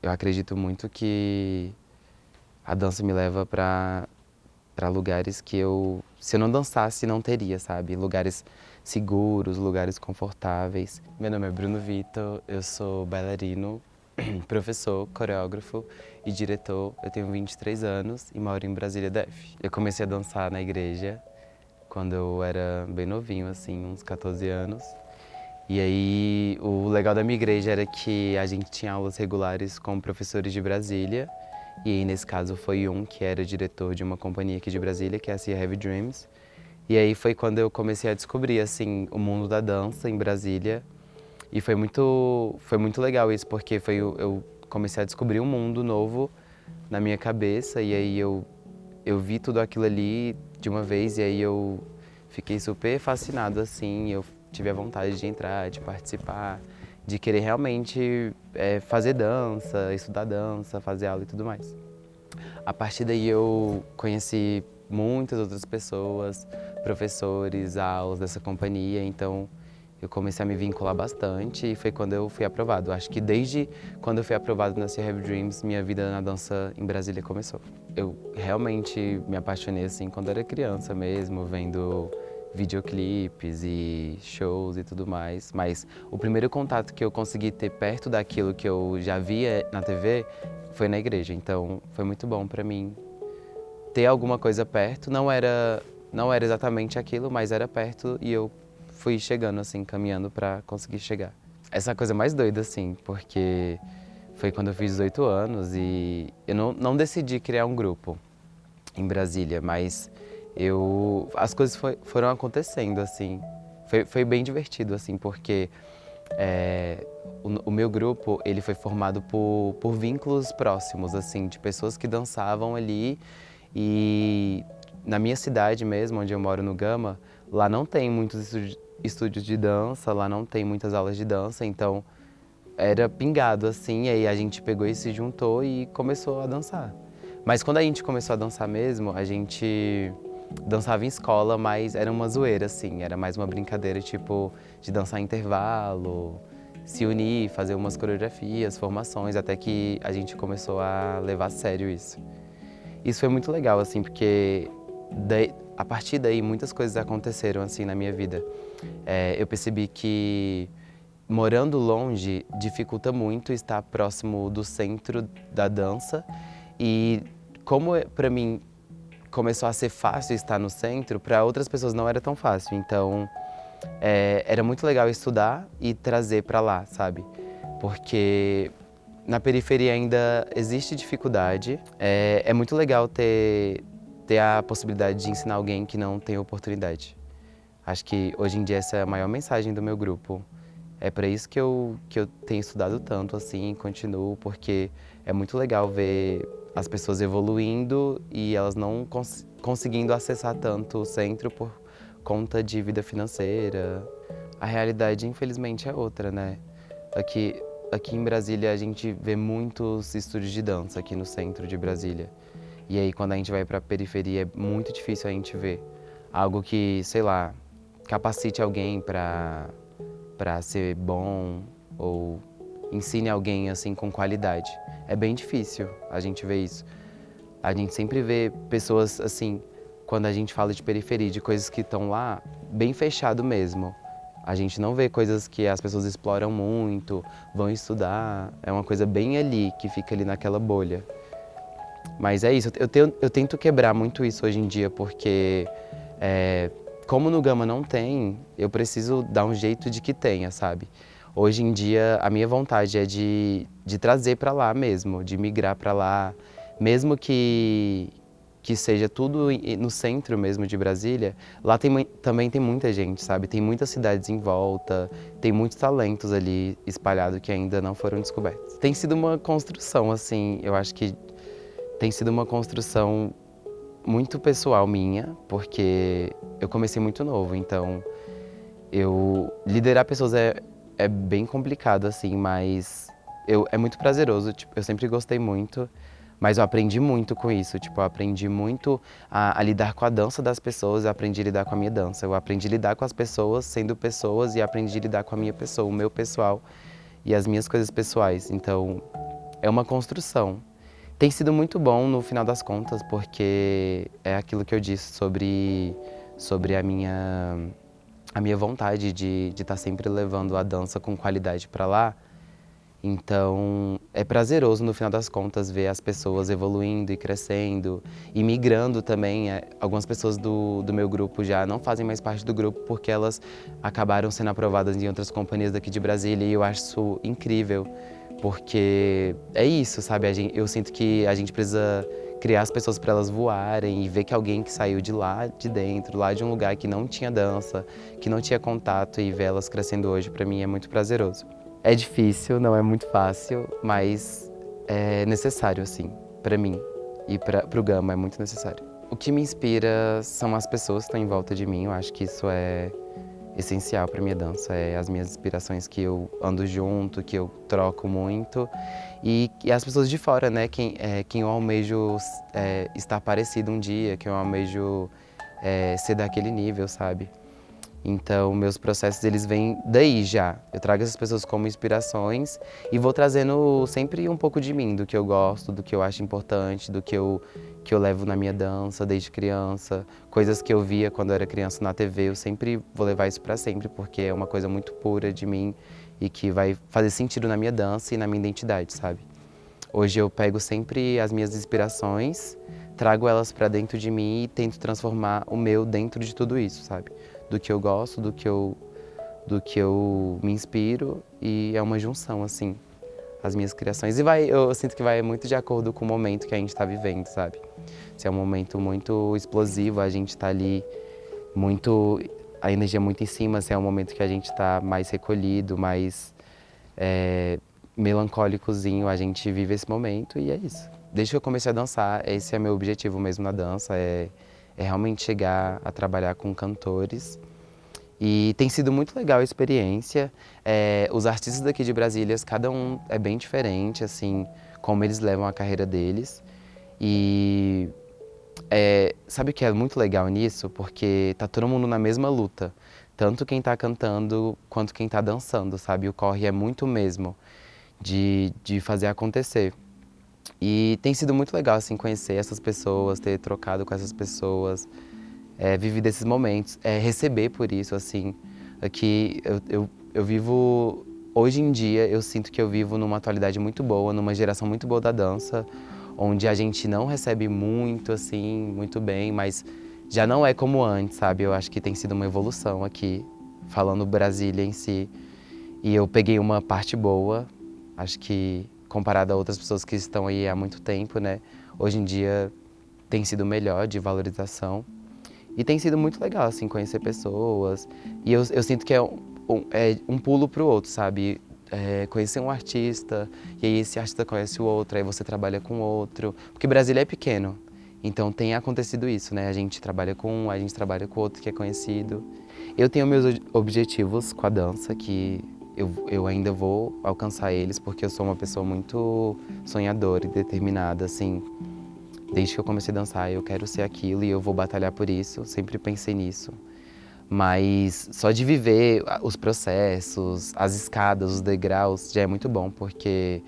Eu acredito muito que a dança me leva para lugares que se eu não dançasse, não teria, sabe? Lugares seguros, lugares confortáveis. Meu nome é Bruno Vitor, eu sou bailarino, professor, coreógrafo e diretor. Eu tenho 23 anos e moro em Brasília, DF. Eu comecei a dançar na igreja quando eu era bem novinho, assim, uns 14 anos. E aí, o legal da minha igreja era que a gente tinha aulas regulares com professores de Brasília. E aí, nesse caso, foi um que era diretor de uma companhia aqui de Brasília, que é a Sea Heavy Dreams. E aí foi quando eu comecei a descobrir, assim, o mundo da dança em Brasília. E foi muito legal isso, porque eu comecei a descobrir um mundo novo na minha cabeça. E aí eu vi tudo aquilo ali de uma vez e aí eu fiquei super fascinado, assim. Eu tive a vontade de entrar, de participar, de querer realmente fazer dança, estudar dança, fazer aula e tudo mais. A partir daí eu conheci muitas outras pessoas, professores, aulas dessa companhia, então eu comecei a me vincular bastante e foi quando eu fui aprovado. Acho que desde quando eu fui aprovado na Sea Heavy Dreams, minha vida na dança em Brasília começou. Eu realmente me apaixonei assim quando era criança mesmo, vendo videoclipes e shows e tudo mais, mas o primeiro contato que eu consegui ter perto daquilo que eu já via na TV foi na igreja, então foi muito bom pra mim ter alguma coisa perto. Não era exatamente aquilo, mas era perto e eu fui chegando assim, caminhando pra conseguir chegar. Essa é a coisa mais doida assim, porque foi quando eu fiz 18 anos e eu não decidi criar um grupo em Brasília, mas as coisas foram acontecendo assim. Foi bem divertido assim, porque o meu grupo ele foi formado por vínculos próximos assim, de pessoas que dançavam ali. E na minha cidade mesmo, onde eu moro no Gama, lá não tem muitos estúdios de dança, lá não tem muitas aulas de dança, então era pingado assim, e aí a gente pegou e se juntou e começou a dançar. Mas quando a gente começou a dançar mesmo, a gente dançava em escola, mas era uma zoeira assim, era mais uma brincadeira tipo de dançar em intervalo, se unir, fazer umas coreografias, formações, até que a gente começou a levar a sério isso. Isso foi muito legal, assim, porque a partir daí muitas coisas aconteceram, assim, na minha vida. Eu percebi que morando longe dificulta muito estar próximo do centro da dança e como para mim começou a ser fácil estar no centro, para outras pessoas não era tão fácil. Então, era muito legal estudar e trazer para lá, sabe? Porque na periferia ainda existe dificuldade. É muito legal ter a possibilidade de ensinar alguém que não tem oportunidade. Acho que hoje em dia essa é a maior mensagem do meu grupo. É para isso que eu tenho estudado tanto assim e continuo, porque é muito legal ver as pessoas evoluindo e elas não conseguindo acessar tanto o centro por conta de vida financeira. A realidade, infelizmente, é outra, né? Aqui em Brasília a gente vê muitos estúdios de dança aqui no centro de Brasília. E aí quando a gente vai para a periferia é muito difícil a gente ver algo que, sei lá, capacite alguém para ser bom ou ensine alguém assim com qualidade. É bem difícil a gente ver isso. A gente sempre vê pessoas assim, quando a gente fala de periferia, de coisas que estão lá, bem fechado mesmo. A gente não vê coisas que as pessoas exploram muito, vão estudar. É uma coisa bem ali, que fica ali naquela bolha. Mas é isso, eu tento quebrar muito isso hoje em dia, porque como no Gama não tem, eu preciso dar um jeito de que tenha, sabe? Hoje em dia, a minha vontade é de trazer para lá mesmo, de migrar para lá, mesmo que seja tudo no centro mesmo de Brasília, lá também tem muita gente, sabe? Tem muitas cidades em volta, tem muitos talentos ali espalhados que ainda não foram descobertos. Tem sido uma construção, assim, eu acho que tem sido uma construção muito pessoal minha, porque eu comecei muito novo, então liderar pessoas é bem complicado, assim, mas é muito prazeroso, tipo, eu sempre gostei muito, mas eu aprendi muito com isso, tipo, eu aprendi muito a lidar com a dança das pessoas, eu aprendi a lidar com a minha dança, eu aprendi a lidar com as pessoas sendo pessoas e aprendi a lidar com a minha pessoa, o meu pessoal e as minhas coisas pessoais, então é uma construção. Tem sido muito bom no final das contas, porque é aquilo que eu disse sobre a minha vontade de estar sempre levando a dança com qualidade para lá. Então, é prazeroso no final das contas ver as pessoas evoluindo e crescendo e migrando também. Algumas pessoas do meu grupo já não fazem mais parte do grupo porque elas acabaram sendo aprovadas em outras companhias daqui de Brasília e eu acho isso incrível, porque é isso, sabe? Eu sinto que a gente precisa criar as pessoas para elas voarem e ver que alguém que saiu de lá de dentro, lá de um lugar que não tinha dança, que não tinha contato e ver elas crescendo hoje, para mim é muito prazeroso. É difícil, não é muito fácil, mas é necessário, assim, para mim e para o Gama é muito necessário. O que me inspira são as pessoas que estão em volta de mim, eu acho que isso é essencial para minha dança, é as minhas inspirações que eu ando junto, que eu troco muito e as pessoas de fora, né, quem eu almejo estar parecido um dia, que eu almejo ser daquele nível, sabe? Então, meus processos, eles vêm daí já. Eu trago essas pessoas como inspirações e vou trazendo sempre um pouco de mim, do que eu gosto, do que eu acho importante, do que eu levo na minha dança desde criança. Coisas que eu via quando eu era criança na TV, eu sempre vou levar isso para sempre, porque é uma coisa muito pura de mim e que vai fazer sentido na minha dança e na minha identidade, sabe? Hoje eu pego sempre as minhas inspirações, trago elas para dentro de mim e tento transformar o meu dentro de tudo isso, sabe? Do que eu gosto, do que eu me inspiro e é uma junção, assim, as minhas criações. E eu sinto que vai muito de acordo com o momento que a gente está vivendo, sabe? Se é um momento muito explosivo, a gente está ali a energia muito em cima, se é um momento que a gente está mais recolhido, mais melancólicozinho, a gente vive esse momento e é isso. Desde que eu comecei a dançar, esse é meu objetivo mesmo na dança, é realmente chegar a trabalhar com cantores. E tem sido muito legal a experiência. Os artistas daqui de Brasília, cada um é bem diferente, assim, como eles levam a carreira deles. E sabe o que é muito legal nisso? Porque tá todo mundo na mesma luta. Tanto quem tá cantando quanto quem tá dançando, sabe? O corre é muito mesmo de fazer acontecer. E tem sido muito legal, assim, conhecer essas pessoas, ter trocado com essas pessoas, vivido esses momentos, receber por isso, assim. Aqui eu vivo, hoje em dia, eu sinto que eu vivo numa atualidade muito boa, numa geração muito boa da dança, onde a gente não recebe muito, assim, muito bem, mas já não é como antes, sabe? Eu acho que tem sido uma evolução aqui, falando Brasília em si. E eu peguei uma parte boa, acho que comparado a outras pessoas que estão aí há muito tempo, né? Hoje em dia tem sido melhor de valorização. E tem sido muito legal, assim, conhecer pessoas. E eu sinto que é um pulo pro outro, sabe? Conhecer um artista, e aí esse artista conhece o outro, aí você trabalha com outro. Porque Brasília é pequeno, então tem acontecido isso, né? A gente trabalha com um, a gente trabalha com outro que é conhecido. Eu tenho meus objetivos com a dança, que eu ainda vou alcançar eles, porque eu sou uma pessoa muito sonhadora e determinada, assim. Desde que eu comecei a dançar, eu quero ser aquilo e eu vou batalhar por isso, sempre pensei nisso. Mas só de viver os processos, as escadas, os degraus, já é muito bom, porque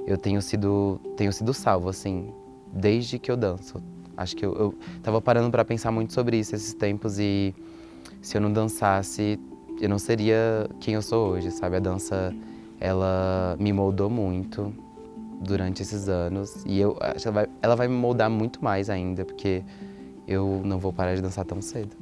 eu tenho sido salvo, assim, desde que eu danço. Acho que eu tava parando para pensar muito sobre isso esses tempos e se eu não dançasse, eu não seria quem eu sou hoje, sabe? A dança, ela me moldou muito durante esses anos e eu acho que ela vai me moldar muito mais ainda, porque eu não vou parar de dançar tão cedo.